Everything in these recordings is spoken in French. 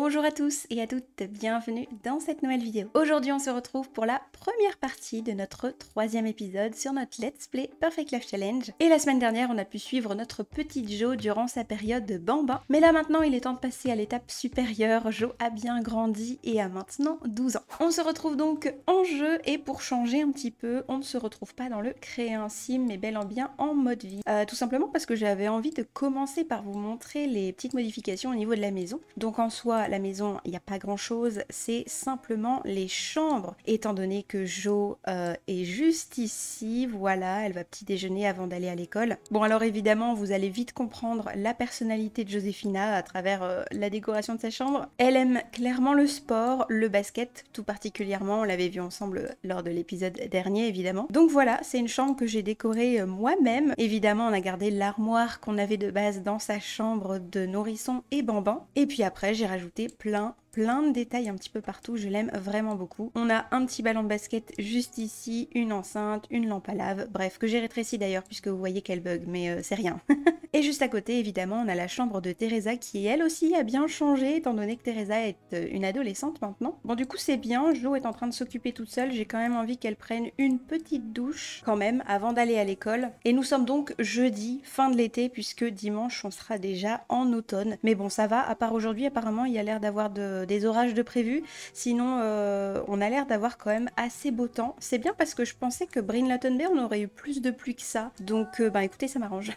Bonjour à tous et à toutes, bienvenue dans cette nouvelle vidéo. Aujourd'hui on se retrouve pour la première partie de notre troisième épisode sur notre Let's Play Perfect Life Challenge. Et la semaine dernière on a pu suivre notre petite Jo durant sa période de bambin. Mais là maintenant il est temps de passer à l'étape supérieure. Jo a bien grandi et a maintenant 12 ans. On se retrouve donc en jeu et pour changer un petit peu, on ne se retrouve pas dans le créer un sim mais bel et bien en mode vie. Tout simplement parce que j'avais envie de commencer par vous montrer les petites modifications au niveau de la maison. Donc en soi, la maison, il n'y a pas grand chose, c'est simplement les chambres. Étant donné que Jo est juste ici, voilà, elle va petit déjeuner avant d'aller à l'école. Bon alors évidemment, vous allez vite comprendre la personnalité de Joséphina à travers la décoration de sa chambre. Elle aime clairement le sport, le basket tout particulièrement, on l'avait vu ensemble lors de l'épisode dernier évidemment. Donc voilà, c'est une chambre que j'ai décorée moi-même. Évidemment, on a gardé l'armoire qu'on avait de base dans sa chambre de nourrisson et bambin. Et puis après, j'ai rajouté plein de détails un petit peu partout, je l'aime vraiment beaucoup. On a un petit ballon de basket juste ici, une enceinte, une lampe à lave, bref, que j'ai rétréci d'ailleurs puisque vous voyez qu'elle bug, mais c'est rien. Et juste à côté, évidemment, on a la chambre de Teresa qui, elle aussi, a bien changé, étant donné que Teresa est une adolescente maintenant. Bon, du coup, c'est bien, Jo est en train de s'occuper toute seule, j'ai quand même envie qu'elle prenne une petite douche, quand même, avant d'aller à l'école. Et nous sommes donc jeudi, fin de l'été, puisque dimanche, on sera déjà en automne. Mais bon, ça va, à part aujourd'hui, apparemment, il y a l'air d'avoir des orages de prévus. Sinon, on a l'air d'avoir quand même assez beau temps. C'est bien parce que je pensais que Brin-Laton Bay, on aurait eu plus de pluie que ça. Donc, bah écoutez, ça m'arrange.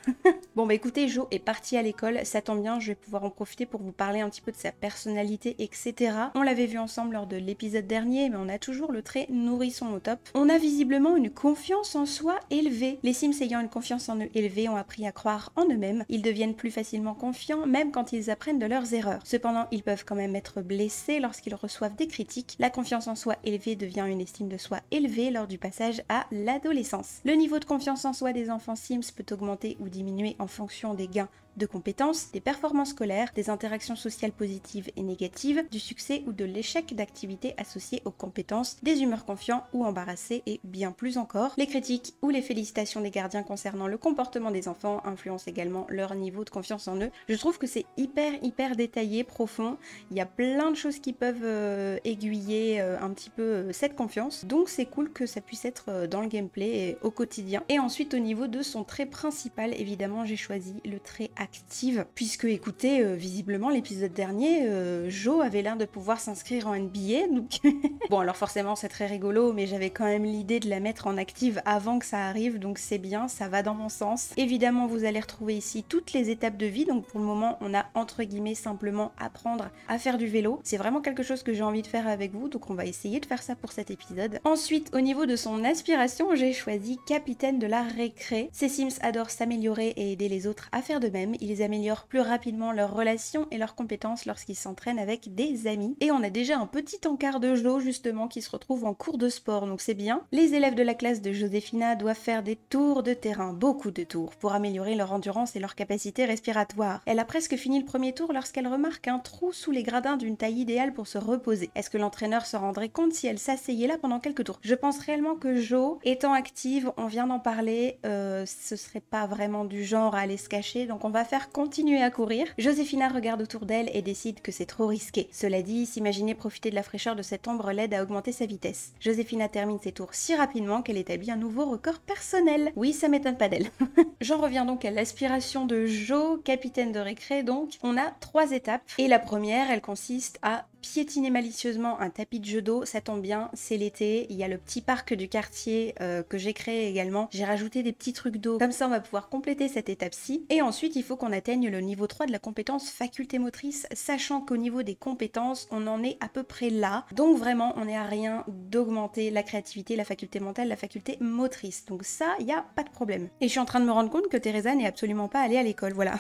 Bon, bah écoutez, Jo est parti à l'école, ça tombe bien, je vais pouvoir en profiter pour vous parler un petit peu de sa personnalité, etc. On l'avait vu ensemble lors de l'épisode dernier, mais on a toujours le trait nourrisson au top. On a visiblement une confiance en soi élevée. Les Sims ayant une confiance en eux élevée ont appris à croire en eux-mêmes. Ils deviennent plus facilement confiants, même quand ils apprennent de leurs erreurs. Cependant, ils peuvent quand même être blessés lorsqu'ils reçoivent des critiques. La confiance en soi élevée devient une estime de soi élevée lors du passage à l'adolescence. Le niveau de confiance en soi des enfants Sims peut augmenter ou diminuer en fonction des gains de compétences, des performances scolaires, des interactions sociales positives et négatives, du succès ou de l'échec d'activités associées aux compétences, des humeurs confiants ou embarrassées et bien plus encore. Les critiques ou les félicitations des gardiens concernant le comportement des enfants influencent également leur niveau de confiance en eux. Je trouve que c'est hyper détaillé, profond. Il y a plein de choses qui peuvent aiguiller un petit peu cette confiance. Donc c'est cool que ça puisse être dans le gameplay et au quotidien. Et ensuite au niveau de son trait principal, évidemment j'ai choisi le trait active, puisque écoutez, visiblement l'épisode dernier, Jo avait l'air de pouvoir s'inscrire en NBA, donc bon alors forcément c'est très rigolo, mais j'avais quand même l'idée de la mettre en active avant que ça arrive, donc c'est bien, ça va dans mon sens. Évidemment vous allez retrouver ici toutes les étapes de vie, donc pour le moment on a entre guillemets simplement apprendre à faire du vélo, c'est vraiment quelque chose que j'ai envie de faire avec vous, donc on va essayer de faire ça pour cet épisode. Ensuite au niveau de son aspiration, j'ai choisi capitaine de la récré. Ces Sims adorent s'améliorer et aider les autres à faire de même. Ils améliorent plus rapidement leurs relations et leurs compétences lorsqu'ils s'entraînent avec des amis. Et on a déjà un petit encart de Jo justement qui se retrouve en cours de sport, donc c'est bien. Les élèves de la classe de Joséphina doivent faire des tours de terrain, beaucoup de tours, pour améliorer leur endurance et leur capacité respiratoire. Elle a presque fini le premier tour lorsqu'elle remarque un trou sous les gradins d'une taille idéale pour se reposer. Est-ce que l'entraîneur se rendrait compte si elle s'asseyait là pendant quelques tours? Je pense réellement que Jo, étant active, on vient d'en parler, ce serait pas vraiment du genre à aller se cacher, donc on va faire continuer à courir. Joséphina regarde autour d'elle et décide que c'est trop risqué. Cela dit, s'imaginer profiter de la fraîcheur de cette ombre l'aide à augmenter sa vitesse. Joséphina termine ses tours si rapidement qu'elle établit un nouveau record personnel. Oui, ça m'étonne pas d'elle. J'en reviens donc à l'aspiration de Jo, capitaine de récré donc. On a 3 étapes et la première, elle consiste à piétiner malicieusement un tapis de jeu d'eau, ça tombe bien, c'est l'été, il y a le petit parc du quartier que j'ai créé également, j'ai rajouté des petits trucs d'eau, comme ça on va pouvoir compléter cette étape-ci, et ensuite il faut qu'on atteigne le niveau 3 de la compétence faculté motrice, sachant qu'au niveau des compétences, on en est à peu près là, donc vraiment on est à rien d'augmenter la créativité, la faculté mentale, la faculté motrice, donc ça, il n'y a pas de problème. Et je suis en train de me rendre compte que Teresa n'est absolument pas allée à l'école, voilà.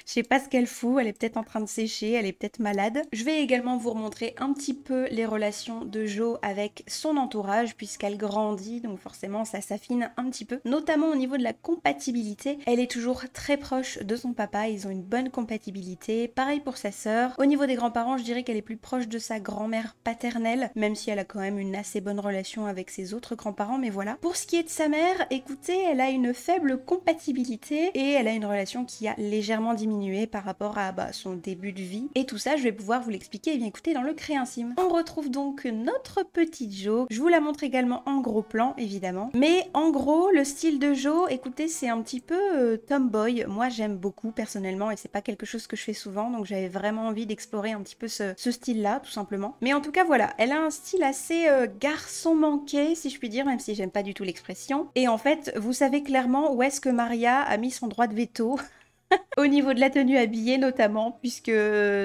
Je sais pas ce qu'elle fout, elle est peut-être en train de sécher, elle est peut-être malade. Je vais également vous remontrer un petit peu les relations de Jo avec son entourage puisqu'elle grandit, donc forcément ça s'affine un petit peu, notamment au niveau de la compatibilité. Elle est toujours très proche de son papa, ils ont une bonne compatibilité, pareil pour sa sœur. Au niveau des grands-parents, je dirais qu'elle est plus proche de sa grand-mère paternelle, même si elle a quand même une assez bonne relation avec ses autres grands-parents, mais voilà. Pour ce qui est de sa mère, écoutez, elle a une faible compatibilité et elle a une relation qui a légèrement diminué par rapport à son début de vie. Et tout ça, je vais pouvoir vous l'expliquer, et bien écoutez, dans le Créancime. On retrouve donc notre petite Jo. Je vous la montre également en gros plan, évidemment. Mais en gros, le style de Jo, écoutez, c'est un petit peu tomboy. Moi, j'aime beaucoup personnellement et c'est pas quelque chose que je fais souvent, donc j'avais vraiment envie d'explorer un petit peu ce style-là, tout simplement. Mais en tout cas, voilà, elle a un style assez garçon manqué, si je puis dire, même si j'aime pas du tout l'expression. Et en fait, vous savez clairement où est-ce que Maria a mis son droit de veto. Au niveau de la tenue habillée notamment, puisque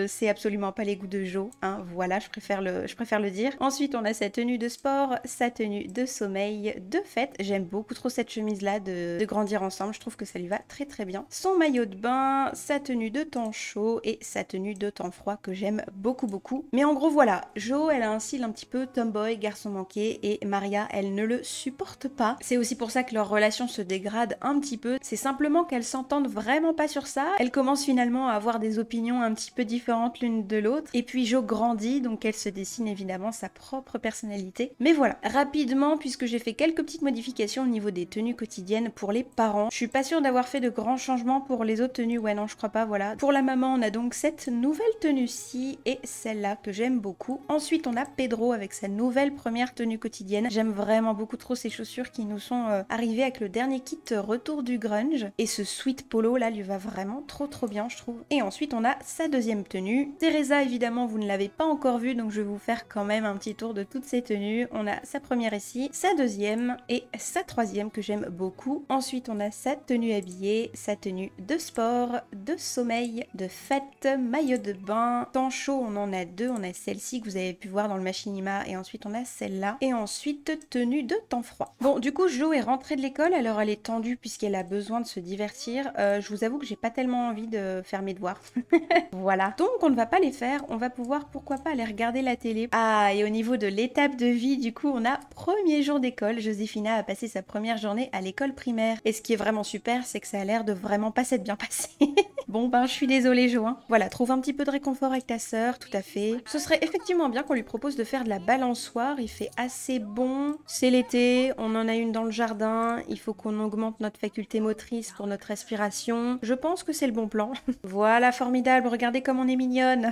c'est absolument pas les goûts de Jo, hein, voilà, je préfère le dire. Ensuite, on a sa tenue de sport, sa tenue de sommeil, de fête. J'aime beaucoup trop cette chemise-là de grandir ensemble, je trouve que ça lui va très très bien. Son maillot de bain, sa tenue de temps chaud et sa tenue de temps froid que j'aime beaucoup beaucoup. Mais en gros, voilà, Jo, elle a un style un petit peu tomboy, garçon manqué, et Maria, elle ne le supporte pas. C'est aussi pour ça que leur relation se dégrade un petit peu. C'est simplement qu'elles s'entendent vraiment pas sur ça. Elle commence finalement à avoir des opinions un petit peu différentes l'une de l'autre. Et puis Jo grandit, donc elle se dessine évidemment sa propre personnalité. Mais voilà, rapidement, puisque j'ai fait quelques petites modifications au niveau des tenues quotidiennes pour les parents. Je suis pas sûre d'avoir fait de grands changements pour les autres tenues. Ouais, non, je crois pas, voilà. Pour la maman, on a donc cette nouvelle tenue-ci et celle-là que j'aime beaucoup. Ensuite, on a Pedro avec sa nouvelle première tenue quotidienne. J'aime vraiment beaucoup trop ces chaussures qui nous sont arrivées avec le dernier kit retour du grunge. Et ce sweat polo là lui va vraiment trop bien, je trouve. Et ensuite, on a sa deuxième tenue. Teresa, évidemment, vous ne l'avez pas encore vue, donc je vais vous faire quand même un petit tour de toutes ces tenues. On a sa première ici, sa deuxième et sa troisième que j'aime beaucoup. Ensuite, on a sa tenue habillée, sa tenue de sport, de sommeil, de fête, maillot de bain. Temps chaud, on en a deux. On a celle-ci que vous avez pu voir dans le machinima et ensuite on a celle-là. Et ensuite, tenue de temps froid. Bon, du coup, Jo est rentrée de l'école, alors elle est tendue puisqu'elle a besoin de se divertir. Je vous avoue que j'ai pas tellement envie de faire mes devoirs. Voilà. Donc on ne va pas les faire, on va pouvoir pourquoi pas aller regarder la télé. Ah, et au niveau de l'étape de vie, du coup on a premier jour d'école. Joséphina a passé sa première journée à l'école primaire. Et ce qui est vraiment super, c'est que ça a l'air de vraiment pas s'être bien passé. Bon ben je suis désolée Jo, hein. Voilà, trouve un petit peu de réconfort avec ta sœur, tout à fait. Ce serait effectivement bien qu'on lui propose de faire de la balançoire, il fait assez bon. C'est l'été, on en a une dans le jardin, il faut qu'on augmente notre faculté motrice pour notre respiration. Je pense que c'est le bon plan. Voilà, formidable, regardez comme on est mignonne.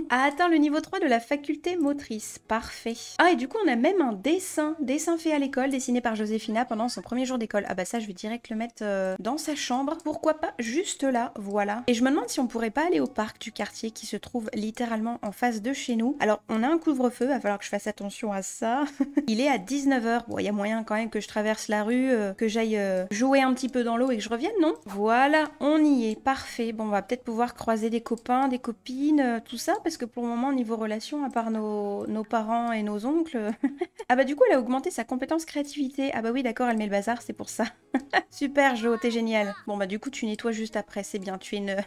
A atteint le niveau 3 de la faculté motrice, parfait. Ah et du coup on a même un dessin fait à l'école, dessiné par Joséphina pendant son premier jour d'école. Ah bah ça je vais direct le mettre dans sa chambre, pourquoi pas juste là, voilà. Et je me demande si on pourrait pas aller au parc du quartier qui se trouve littéralement en face de chez nous. Alors on a un couvre-feu, va falloir que je fasse attention à ça. Il est à 19 h, bon il y a moyen quand même que je traverse la rue, que j'aille jouer un petit peu dans l'eau et que je revienne, non? Voilà, on y est, parfait. Bon on va peut-être pouvoir croiser des copains, des copines, tout ça, parce que pour le moment niveau relation, à part nos parents et nos oncles... Ah bah du coup elle a augmenté sa compétence créativité. Ah bah oui d'accord, elle met le bazar, c'est pour ça. Super Jo, t'es génial. Bon bah du coup tu nettoies juste après, c'est bien, tu es une...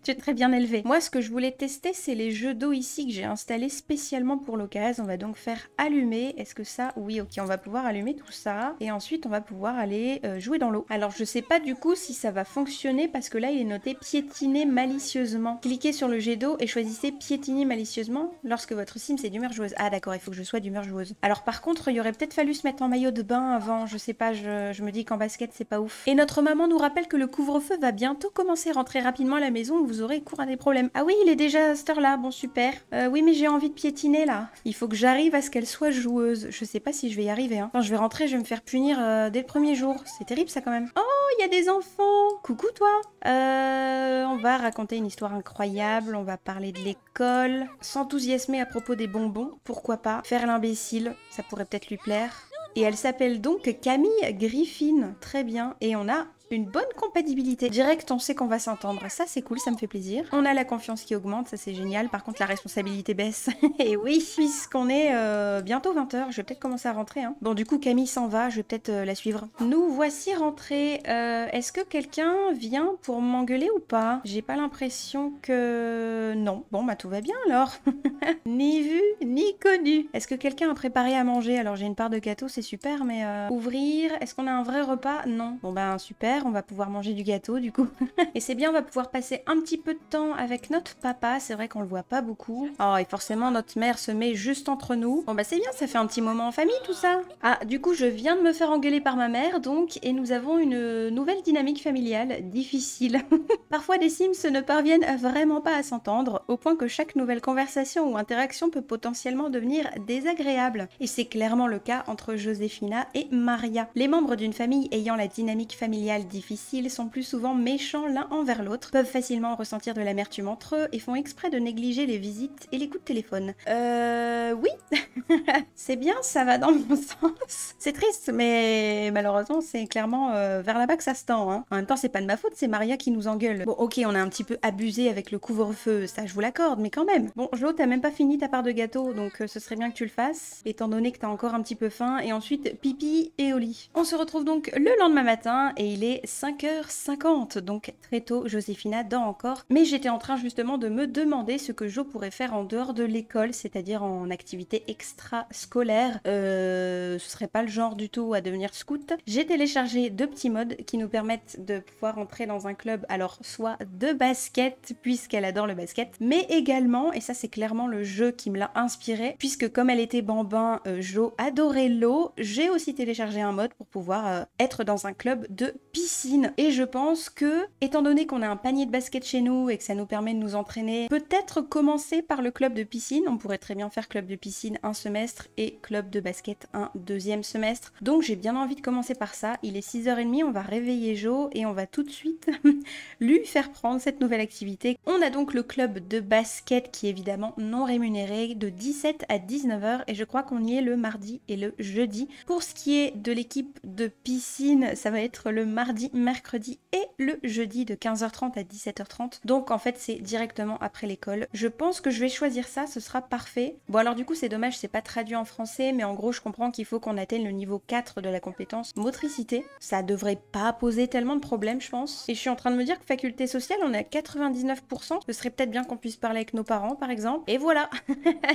tu es très bien élevée. Moi ce que je voulais tester c'est les jeux d'eau ici que j'ai installés spécialement pour l'occasion. On va donc faire allumer, est-ce que ça... Oui ok, on va pouvoir allumer tout ça. Et ensuite on va pouvoir aller jouer dans l'eau. Alors je sais pas du coup si ça va fonctionner parce que là il est noté piétiner malicieusement. Cliquez sur le jet d'eau et choisissez piétiner malicieusement lorsque votre Sims est d'humeur joueuse. Ah d'accord, il faut que je sois d'humeur joueuse. Alors par contre il aurait peut-être fallu se mettre en maillot de bain avant, je sais pas, je me dis qu'en basket c'est pas ouf. Et notre maman nous rappelle que le couvre-feu va bientôt commencer, rentrer rapidement à la maison, vous aurez cours à des problèmes. Ah oui, il est déjà à cette heure-là, bon super. Oui mais j'ai envie de piétiner là. Il faut que j'arrive à ce qu'elle soit joueuse. Je sais pas si je vais y arriver, hein. Quand je vais rentrer, je vais me faire punir dès le premier jour. C'est terrible ça quand même. Oh, il y a des enfants. Coucou toi. On va raconter une histoire incroyable, on va parler de l'école, s'enthousiasmer à propos des bonbons, pourquoi pas, faire l'imbécile, ça pourrait peut-être lui plaire. Et elle s'appelle donc Camille Griffin, très bien. Et on a une bonne compatibilité. Direct, on sait qu'on va s'entendre. Ça, c'est cool, ça me fait plaisir. On a la confiance qui augmente, ça c'est génial. Par contre, la responsabilité baisse. Et oui, puisqu'on est bientôt 20h, je vais peut-être commencer à rentrer. Hein. Bon, du coup, Camille s'en va, je vais peut-être la suivre. Nous voici rentrés. Est-ce que quelqu'un vient pour m'engueuler ou pas? J'ai pas l'impression que... Non. Bon, bah tout va bien alors. Ni vu, ni connu. Est-ce que quelqu'un a préparé à manger? Alors j'ai une part de gâteau, c'est super, mais ouvrir... Est-ce qu'on a un vrai repas? Non. Bon ben super, on va pouvoir manger du gâteau du coup. Et c'est bien, on va pouvoir passer un petit peu de temps avec notre papa. C'est vrai qu'on le voit pas beaucoup. Oh, et forcément notre mère se met juste entre nous. Bon bah c'est bien, ça fait un petit moment en famille tout ça. Ah, du coup je viens de me faire engueuler par ma mère donc, et nous avons une nouvelle dynamique familiale difficile. Parfois des Sims ne parviennent vraiment pas à s'entendre, au point que chaque nouvelle conversation ou interaction peut potentiellement devenir désagréable. Et c'est clairement le cas entre Josefina et Maria. Les membres d'une famille ayant la dynamique familiale difficile sont plus souvent méchants l'un envers l'autre, peuvent facilement ressentir de l'amertume entre eux et font exprès de négliger les visites et les coups de téléphone. Oui, c'est bien, ça va dans mon sens. C'est triste, mais malheureusement c'est clairement vers là-bas que ça se tend. Hein. En même temps, c'est pas de ma faute, c'est Maria qui nous engueule. Bon, ok, on a un petit peu abusé avec le couvre-feu, ça je vous l'accorde, mais quand même. Bon, Jo, t'as même pas fini ta part de gâteau, donc ce serait bien que tu le fasses, étant donné que t'as encore un petit peu faim, et ensuite pipi et au lit. On se retrouve donc le lendemain matin, et il est 5h50, donc très tôt, Josefina dort encore, mais j'étais en train justement de me demander ce que Jo pourrait faire en dehors de l'école, c'est-à-dire en activité extra-scolaire. Ce serait pas le genre du tout à devenir scout. J'ai téléchargé 2 petits modes qui nous permettent de pouvoir entrer dans un club, alors soit de basket, puisqu'elle adore le basket, mais également, et ça c'est clairement le jeu qui me l'a inspiré, puisque comme elle était bambin, Jo adorait l'eau, j'ai aussi téléchargé un mode pour pouvoir être dans un club de piscine. Et je pense que, étant donné qu'on a un panier de basket chez nous et que ça nous permet de nous entraîner, peut-être commencer par le club de piscine. On pourrait très bien faire club de piscine un semestre et club de basket un deuxième semestre. Donc j'ai bien envie de commencer par ça. Il est 6h30, on va réveiller Jo et on va tout de suite lui faire prendre cette nouvelle activité. On a donc le club de basket qui est évidemment non rémunéré de 17 à 19h et je crois qu'on y est le mardi et le jeudi. Pour ce qui est de l'équipe de piscine, ça va être le mardi, mercredi et le jeudi de 15h30 à 17h30. Donc en fait c'est directement après l'école. Je pense que je vais choisir ça, ce sera parfait. Bon alors du coup c'est dommage, c'est pas traduit en français, mais en gros je comprends qu'il faut qu'on atteigne le niveau 4 de la compétence motricité. Ça devrait pas poser tellement de problèmes je pense. Et je suis en train de me dire que faculté sociale on est à 99%. Ce serait peut-être bien qu'on puisse parler avec nos parents par exemple. Et voilà,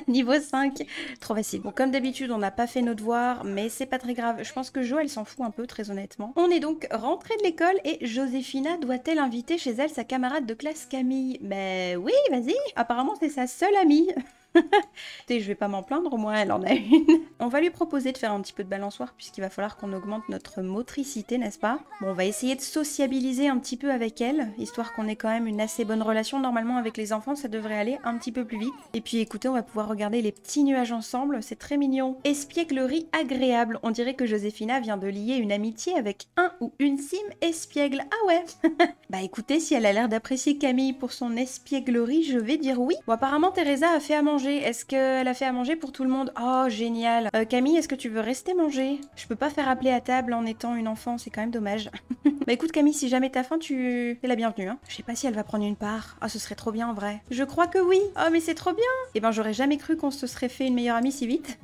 niveau 5. Trop facile. Bon comme d'habitude on n'a pas fait nos devoirs, mais c'est pas très grave. Je pense que Jo elle s'en fout un peu très honnêtement. On est donc rentré de l'école et Josefina doit-elle inviter chez elle sa camarade de classe Camille? Ben oui, vas-y. Apparemment c'est sa seule amie. Et je vais pas m'en plaindre, au moins elle en a une. On va lui proposer de faire un petit peu de balançoire puisqu'il va falloir qu'on augmente notre motricité, n'est-ce pas? Bon, on va essayer de sociabiliser un petit peu avec elle, histoire qu'on ait quand même une assez bonne relation. Normalement avec les enfants ça devrait aller un petit peu plus vite. Et puis écoutez, on va pouvoir regarder les petits nuages ensemble, c'est très mignon. Espièglerie agréable, on dirait que Josefina vient de lier une amitié avec un ou une sim espiègle. Ah ouais. Bah écoutez, si elle a l'air d'apprécier Camille pour son espièglerie, je vais dire oui. Bon apparemment Teresa a fait à manger. Est-ce qu'elle a fait à manger pour tout le monde? Oh, génial. Camille, est-ce que tu veux rester manger? Je peux pas faire appeler à table en étant une enfant, c'est quand même dommage. Bah écoute Camille, si jamais t'as faim, tu es la bienvenue. Hein. Je sais pas si elle va prendre une part. Ah, ce serait trop bien en vrai. Je crois que oui. Oh, mais c'est trop bien. Eh ben, j'aurais jamais cru qu'on se serait fait une meilleure amie si vite.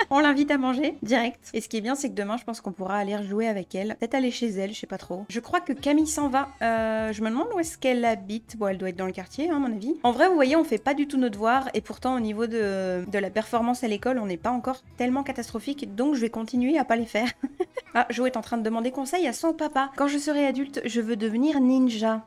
On l'invite à manger, direct. Et ce qui est bien, c'est que demain, je pense qu'on pourra aller jouer avec elle. Peut-être aller chez elle, je sais pas trop. Je crois que Camille s'en va. Je me demande où est-ce qu'elle habite. Bon, elle doit être dans le quartier, hein, à mon avis. En vrai, vous voyez, on fait pas du tout nos devoirs. Et pourtant, au niveau de la performance à l'école, on n'est pas encore tellement catastrophique. Donc, je vais continuer à pas les faire. Ah, Jo est en train de demander conseil à son papa. Quand je serai adulte, je veux devenir ninja.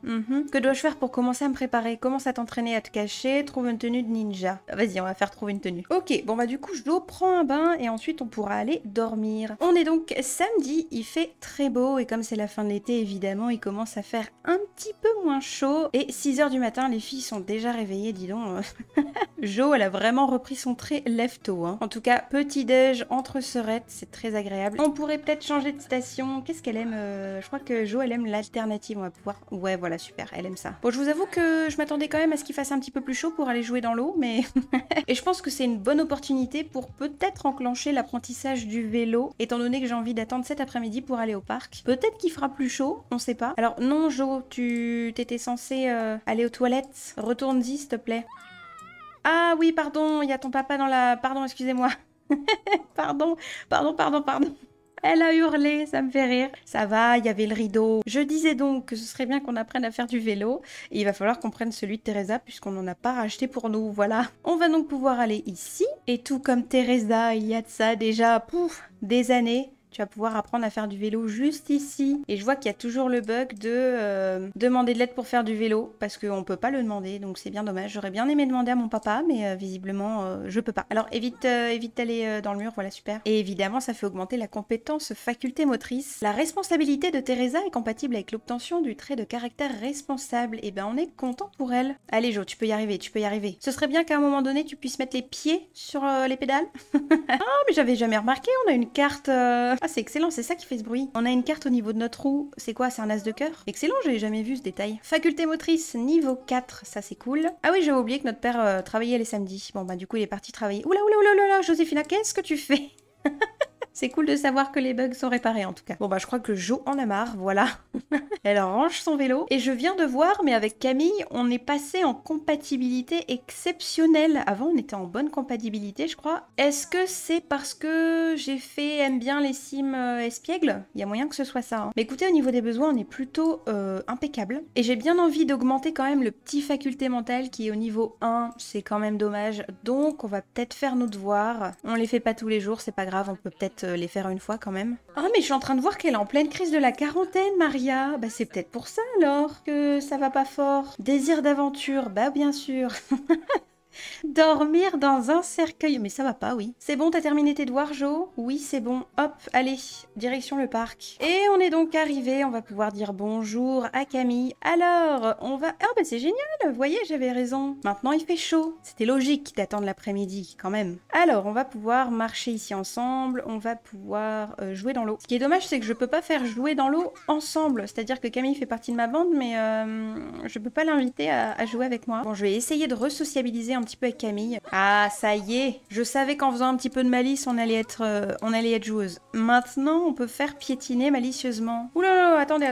Que dois-je faire pour commencer à me préparer? Commence à t'entraîner à te cacher, trouve une tenue de ninja. Vas-y, on va faire trouver une tenue. Ok, bon bah du coup, Jo prend un bain et ensuite on pourra aller dormir. On est donc samedi, il fait très beau et comme c'est la fin de l'été, évidemment, il commence à faire un petit peu moins chaud. Et 6h du matin, les filles sont déjà réveillées, dis donc. Jo, elle a a vraiment repris son trait lève-tôt. Hein. En tout cas, petit déj entre sœurettes, c'est très agréable. On pourrait peut-être changer de station. Qu'est-ce qu'elle aime Je crois que Jo, elle aime l'alternative. On va pouvoir... Ouais, voilà, super, elle aime ça. Bon, je vous avoue que je m'attendais quand même à ce qu'il fasse un petit peu plus chaud pour aller jouer dans l'eau, mais... Et je pense que c'est une bonne opportunité pour peut-être enclencher l'apprentissage du vélo, étant donné que j'ai envie d'attendre cet après-midi pour aller au parc. Peut-être qu'il fera plus chaud, on sait pas. Alors non, Jo, tu t'étais censé aller aux toilettes. Retourne-y, s'il te plaît. Ah oui, pardon, il y a ton papa dans la... Pardon, excusez-moi. Pardon. Elle a hurlé, ça me fait rire. Ça va, il y avait le rideau. Je disais donc que ce serait bien qu'on apprenne à faire du vélo. Et il va falloir qu'on prenne celui de Teresa puisqu'on n'en a pas racheté pour nous, voilà. On va donc pouvoir aller ici. Et tout comme Teresa, il y a de ça déjà, des années. Tu vas pouvoir apprendre à faire du vélo juste ici. Et je vois qu'il y a toujours le bug de demander de l'aide pour faire du vélo. Parce qu'on peut pas le demander, donc c'est bien dommage. J'aurais bien aimé demander à mon papa, mais visiblement, je peux pas. Alors évite d'aller dans le mur, voilà, super. Et évidemment, ça fait augmenter la compétence faculté motrice. La responsabilité de Teresa est compatible avec l'obtention du trait de caractère responsable. Et ben on est content pour elle. Allez Jo, tu peux y arriver, tu peux y arriver. Ce serait bien qu'à un moment donné, tu puisses mettre les pieds sur les pédales. Ah, mais j'avais jamais remarqué, on a une carte... Ah, c'est excellent, c'est ça qui fait ce bruit. On a une carte au niveau de notre roue. C'est quoi, c'est un as de cœur? Excellent, j'avais jamais vu ce détail. Faculté motrice niveau 4, ça c'est cool. Ah oui, j'avais oublié que notre père travaillait les samedis. Bon bah du coup il est parti travailler. Oula, Joséphina, qu'est-ce que tu fais? C'est cool de savoir que les bugs sont réparés en tout cas. Bon bah je crois que Jo en a marre, voilà. Elle range son vélo. Et je viens de voir, mais avec Camille, on est passé en compatibilité exceptionnelle. Avant on était en bonne compatibilité je crois. Est-ce que c'est parce que j'ai fait aime bien les sims espiègles? Il y a moyen que ce soit ça. Hein. Mais écoutez, au niveau des besoins, on est plutôt impeccable. Et j'ai bien envie d'augmenter quand même le petit faculté mentale qui est au niveau 1. C'est quand même dommage. Donc on va peut-être faire nos devoirs. On les fait pas tous les jours, c'est pas grave, on peut peut-être les faire une fois quand même. Ah mais je suis en train de voir qu'elle est en pleine crise de la quarantaine, Maria. Bah c'est peut-être pour ça alors que ça va pas fort. Désir d'aventure, bah bien sûr. Dormir dans un cercueil. Mais ça va pas, oui. C'est bon, t'as terminé tes devoirs, Jo? Oui, c'est bon. Hop, allez, direction le parc. Et on est donc arrivé, on va pouvoir dire bonjour à Camille. Alors, on va... Ah bah c'est génial, vous voyez, j'avais raison. Maintenant, il fait chaud. C'était logique d'attendre l'après-midi, quand même. Alors, on va pouvoir marcher ici ensemble, on va pouvoir jouer dans l'eau. Ce qui est dommage, c'est que je peux pas faire jouer dans l'eau ensemble. C'est-à-dire que Camille fait partie de ma bande, mais je peux pas l'inviter à jouer avec moi. Bon, je vais essayer de re-sociabiliser un petit peu avec Camille. Ah, ça y est. Je savais qu'en faisant un petit peu de malice, on allait être joueuse. Maintenant, on peut faire piétiner malicieusement. Oula, attendez.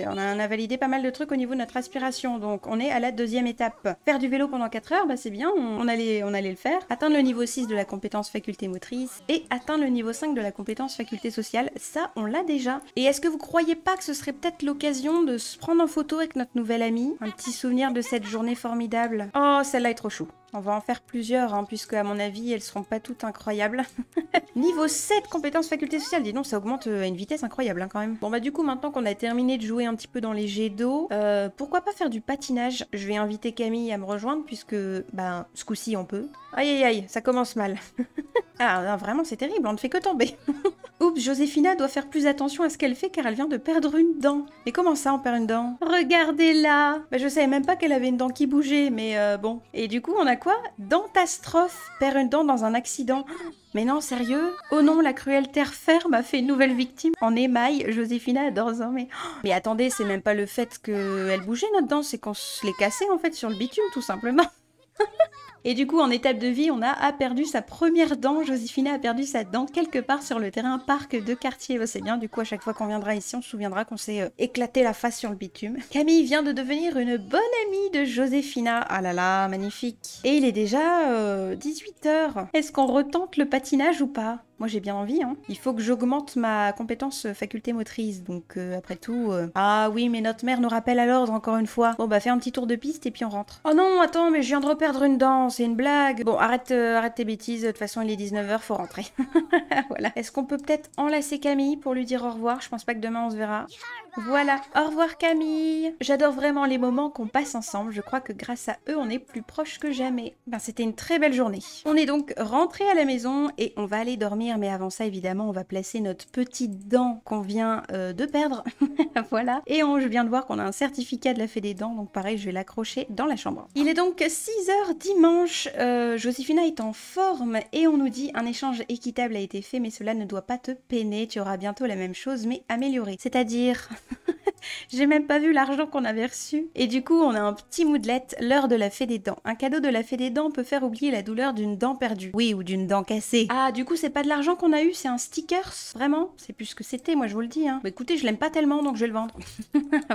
On a validé pas mal de trucs au niveau de notre aspiration. Donc, on est à la deuxième étape. Faire du vélo pendant 4 heures, bah c'est bien. On allait le faire. Atteindre le niveau 6 de la compétence faculté motrice et atteindre le niveau 5 de la compétence faculté sociale. Ça, on l'a déjà. Et est-ce que vous croyez pas que ce serait peut-être l'occasion de se prendre en photo avec notre nouvelle amie? Un petit souvenir de cette journée formidable. Oh, celle-là est trop chou. On va en faire plusieurs, hein, puisque à mon avis, elles seront pas toutes incroyables. Niveau 7, compétences faculté sociale. Dis donc, ça augmente à une vitesse incroyable, hein, quand même. Bon, bah du coup, maintenant qu'on a terminé de jouer un petit peu dans les jets d'eau, pourquoi pas faire du patinage? Je vais inviter Camille à me rejoindre, puisque, bah, ce coup-ci, on peut. Aïe, ça commence mal. Ah, non, vraiment, c'est terrible, on ne fait que tomber. Oups, Joséphina doit faire plus attention à ce qu'elle fait car elle vient de perdre une dent. Mais comment ça, on perd une dent? Regardez-la. Bah, je savais même pas qu'elle avait une dent qui bougeait, mais bon. Et du coup, on a quoi? Dentastrophe, perd une dent dans un accident. Mais non, sérieux? Oh non, la cruelle terre ferme a fait une nouvelle victime. En émail, Joséphina adore ça, mais... Mais attendez, c'est même pas le fait qu'elle bougeait notre dent, c'est qu'on se l'est cassée en fait sur le bitume, tout simplement. Et du coup, en étape de vie, on a perdu sa première dent. Joséphina a perdu sa dent quelque part sur le terrain parc de quartier. Oh, c'est bien, du coup, à chaque fois qu'on viendra ici, on se souviendra qu'on s'est éclaté la face sur le bitume. Camille vient de devenir une bonne amie de Joséphina. Ah là là, magnifique. Et il est déjà 18 h. Est-ce qu'on retente le patinage ou pas? Moi j'ai bien envie, hein. Il faut que j'augmente ma compétence faculté motrice, donc après tout... Ah oui, mais notre mère nous rappelle à l'ordre encore une fois. Bon bah fais un petit tour de piste et puis on rentre. Oh non, attends, mais je viens de reperdre une dent, c'est une blague. Bon, arrête tes bêtises, de toute façon il est 19 h, faut rentrer. Voilà. Est-ce qu'on peut peut-être enlacer Camille pour lui dire au revoir? Je pense pas que demain on se verra. Voilà, au revoir Camille. J'adore vraiment les moments qu'on passe ensemble. Je crois que grâce à eux, on est plus proches que jamais. Ben, c'était une très belle journée. On est donc rentré à la maison et on va aller dormir. Mais avant ça, évidemment, on va placer notre petite dent qu'on vient de perdre. Voilà. Et je viens de voir qu'on a un certificat de la fée des dents. Donc pareil, je vais l'accrocher dans la chambre. Il est donc 6h dimanche. Joséphina est en forme et on nous dit un échange équitable a été fait, mais cela ne doit pas te peiner. Tu auras bientôt la même chose, mais améliorée. C'est-à-dire... J'ai même pas vu l'argent qu'on avait reçu. Et du coup, on a un petit moodlet, l'heure de la fée des dents. Un cadeau de la fée des dents peut faire oublier la douleur d'une dent perdue. Oui, ou d'une dent cassée. Ah, du coup, c'est pas de l'argent qu'on a eu, c'est un stickers. Vraiment, c'est plus ce que c'était, moi je vous le dis. Hein. Bah écoutez, je l'aime pas tellement, donc je vais le vendre.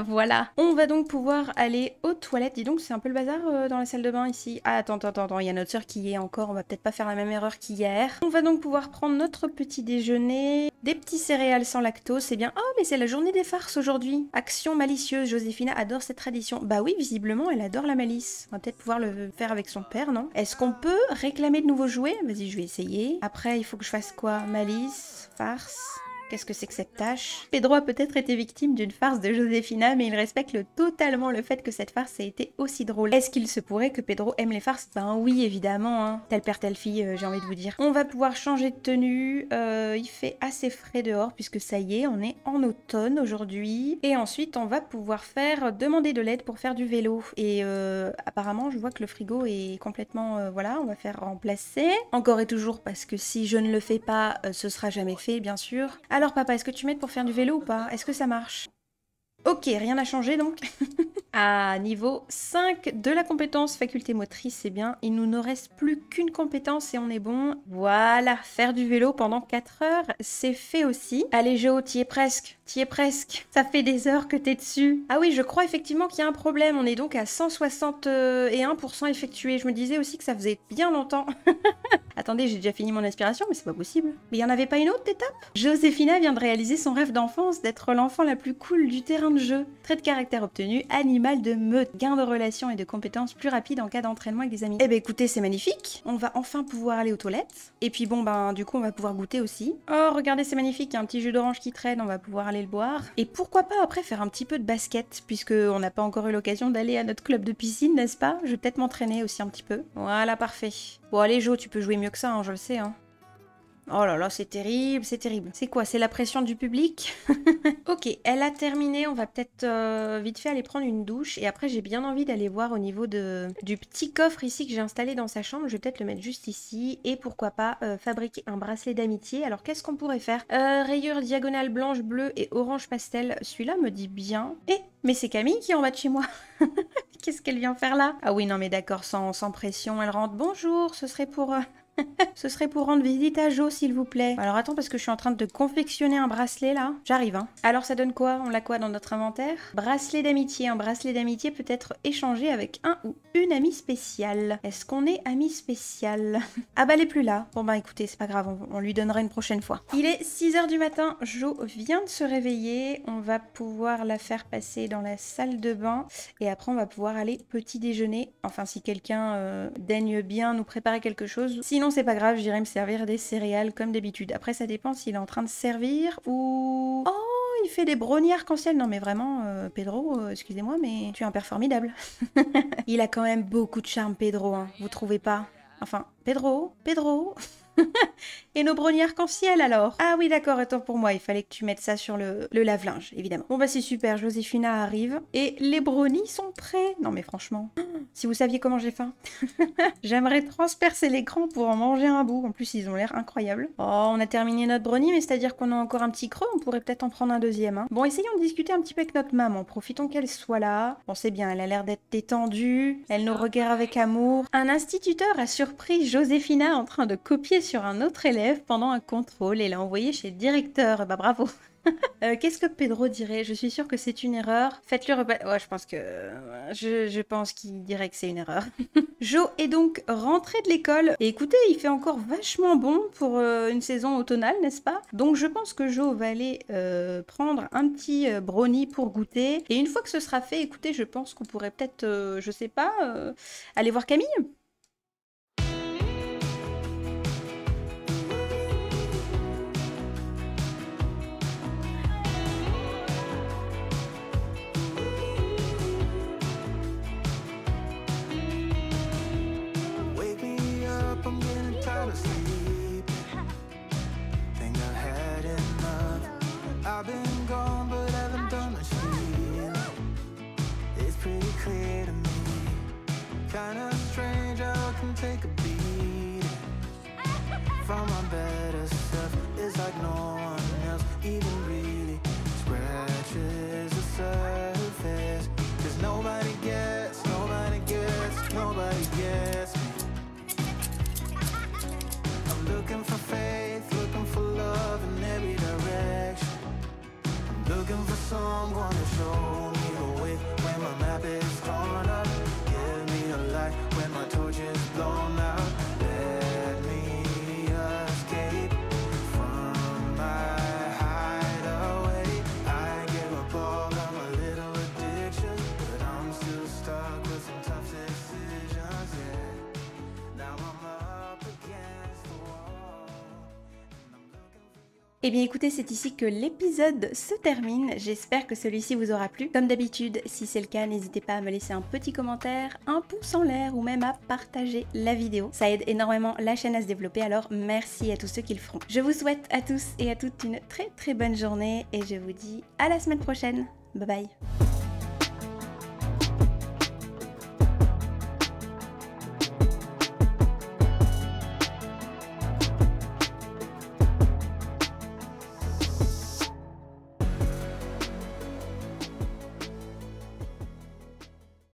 Voilà. On va donc pouvoir aller aux toilettes. Dis donc, c'est un peu le bazar dans la salle de bain ici. Ah, attends, il y a notre soeur qui y est encore. On va peut-être pas faire la même erreur qu'hier. On va donc pouvoir prendre notre petit déjeuner. Des petits céréales sans lactose, c'est bien. Oh, mais c'est la journée des farces aujourd'hui. Action malicieuse, Joséphina adore cette tradition. Bah oui, visiblement, elle adore la malice. On va peut-être pouvoir le faire avec son père, non? Est-ce qu'on peut réclamer de nouveaux jouets? Vas-y, je vais essayer. Après, il faut que je fasse quoi? Malice, farce... Qu'est-ce que c'est que cette tâche? Pedro a peut-être été victime d'une farce de Joséphina, mais il respecte totalement le fait que cette farce ait été aussi drôle. Est-ce qu'il se pourrait que Pedro aime les farces? Ben oui, évidemment, hein. Tel père, telle fille, j'ai envie de vous dire. On va pouvoir changer de tenue. Il fait assez frais dehors, puisque ça y est, on est en automne aujourd'hui. Et ensuite, on va pouvoir demander de l'aide pour faire du vélo. Et apparemment, je vois que le frigo est complètement... voilà, on va faire remplacer. Encore et toujours, parce que si je ne le fais pas, ce sera jamais fait, bien sûr. Alors papa, est-ce que tu m'aides pour faire du vélo ou pas? Est-ce que ça marche? Ok, rien n'a changé donc. Ah, niveau 5 de la compétence faculté motrice, c'est bien. Il nous ne reste plus qu'une compétence et on est bon. Voilà, faire du vélo pendant 4 heures, c'est fait aussi. Allez Jo, t'y es presque. T'y es presque. Ça fait des heures que t'es dessus. Ah oui, je crois effectivement qu'il y a un problème. On est donc à 161% effectué. Je me disais aussi que ça faisait bien longtemps. Attendez, j'ai déjà fini mon aspiration, mais c'est pas possible. Mais il y en avait pas une autre étape? Joséphina vient de réaliser son rêve d'enfance d'être l'enfant la plus cool du terrain de jeu. Trait de caractère obtenu, animal de meute, gain de relations et de compétences plus rapides en cas d'entraînement avec des amis. Eh ben écoutez, c'est magnifique. On va enfin pouvoir aller aux toilettes. Et puis bon, ben du coup, on va pouvoir goûter aussi. Oh, regardez, c'est magnifique, il y a un petit jus d'orange qui traîne, on va pouvoir aller le boire. Et pourquoi pas après faire un petit peu de basket, puisque on n'a pas encore eu l'occasion d'aller à notre club de piscine, n'est-ce pas? Je vais peut-être m'entraîner aussi un petit peu. Voilà, parfait. Bon allez Jo, tu peux jouer mieux que ça, hein, je le sais. Hein. Oh là là, c'est terrible, c'est terrible. C'est quoi? C'est la pression du public? Ok, elle a terminé. On va peut-être vite fait aller prendre une douche. Et après, j'ai bien envie d'aller voir au niveau du petit coffre ici que j'ai installé dans sa chambre. Je vais peut-être le mettre juste ici. Et pourquoi pas fabriquer un bracelet d'amitié. Alors, qu'est-ce qu'on pourrait faire? Rayures diagonale blanche, bleue et orange pastel. Celui-là me dit bien. Eh, mais c'est Camille qui est en bas de chez moi. Qu'est-ce qu'elle vient faire là? Ah oui, non mais d'accord, sans pression. Elle rentre. Bonjour, ce serait pour... Ce serait pour rendre visite à Jo, s'il vous plaît. Alors attends, parce que je suis en train de confectionner un bracelet, là. J'arrive, hein. Alors ça donne quoi? On l'a quoi dans notre inventaire? Bracelet d'amitié. Un bracelet d'amitié peut être échangé avec un ou une amie spéciale. Est-ce qu'on est amie spéciale? Ah bah elle est plus là. Bon bah écoutez, c'est pas grave, on lui donnera une prochaine fois. Il est 6h du matin, Jo vient de se réveiller. On va pouvoir la faire passer dans la salle de bain. Et après on va pouvoir aller petit déjeuner. Enfin si quelqu'un daigne bien nous préparer quelque chose. Sinon c'est pas grave, j'irai me servir des céréales comme d'habitude. Après ça dépend s'il est en train de servir ou... Oh, il fait des brownies arc-en-ciel. Non mais vraiment, Pedro, excusez-moi, mais tu es un père formidable. Il a quand même beaucoup de charme, Pedro, hein. Vous trouvez pas? Enfin, Pedro. Et nos brownies arc-en-ciel alors? Ah oui d'accord, attends pour moi, il fallait que tu mettes ça sur le lave-linge, évidemment. Bon bah c'est super, Joséphina arrive et les brownies sont prêts. Non mais franchement, si vous saviez comment j'ai faim. J'aimerais transpercer l'écran pour en manger un bout, en plus ils ont l'air incroyables. Oh, on a terminé notre brownie, mais c'est-à-dire qu'on a encore un petit creux, on pourrait peut-être en prendre un deuxième. Hein. Bon, essayons de discuter un petit peu avec notre maman, profitons qu'elle soit là. Bon c'est bien, elle a l'air d'être détendue, elle nous regarde avec amour. Un instituteur a surpris Joséphina en train de copier sur un autre élève pendant un contrôle et l'a envoyé chez le directeur. Bah bravo. Qu'est-ce que Pedro dirait? Je suis sûre que c'est une erreur. Faites-le ouais, je pense que... Je pense qu'il dirait que c'est une erreur. Jo est donc rentré de l'école. Et écoutez, il fait encore vachement bon pour une saison automnale, n'est-ce pas? Donc je pense que Jo va aller prendre un petit brownie pour goûter. Et une fois que ce sera fait, écoutez, je pense qu'on pourrait peut-être, je sais pas, aller voir Camille. Kinda strange how I can take a beat from my better self. It's like no one else even really scratches the surface. Cause nobody gets me. I'm looking for faith, looking for love in every direction. I'm looking for someone to show me the way when my map is torn up. Give me a light when my torch is blown out. Let me escape from my hideaway. I give up all of my little addictions, but I'm still stuck with some tough decisions, yeah. Now I'm up against the wall, and I'm looking for you. Eh bien écoutez, c'est ici que l'épisode se termine, j'espère que celui-ci vous aura plu. Comme d'habitude, si c'est le cas, n'hésitez pas à me laisser un petit commentaire, un pouce en l'air ou même à partager la vidéo. Ça aide énormément la chaîne à se développer, alors merci à tous ceux qui le feront. Je vous souhaite à tous et à toutes une très bonne journée et je vous dis à la semaine prochaine. Bye bye.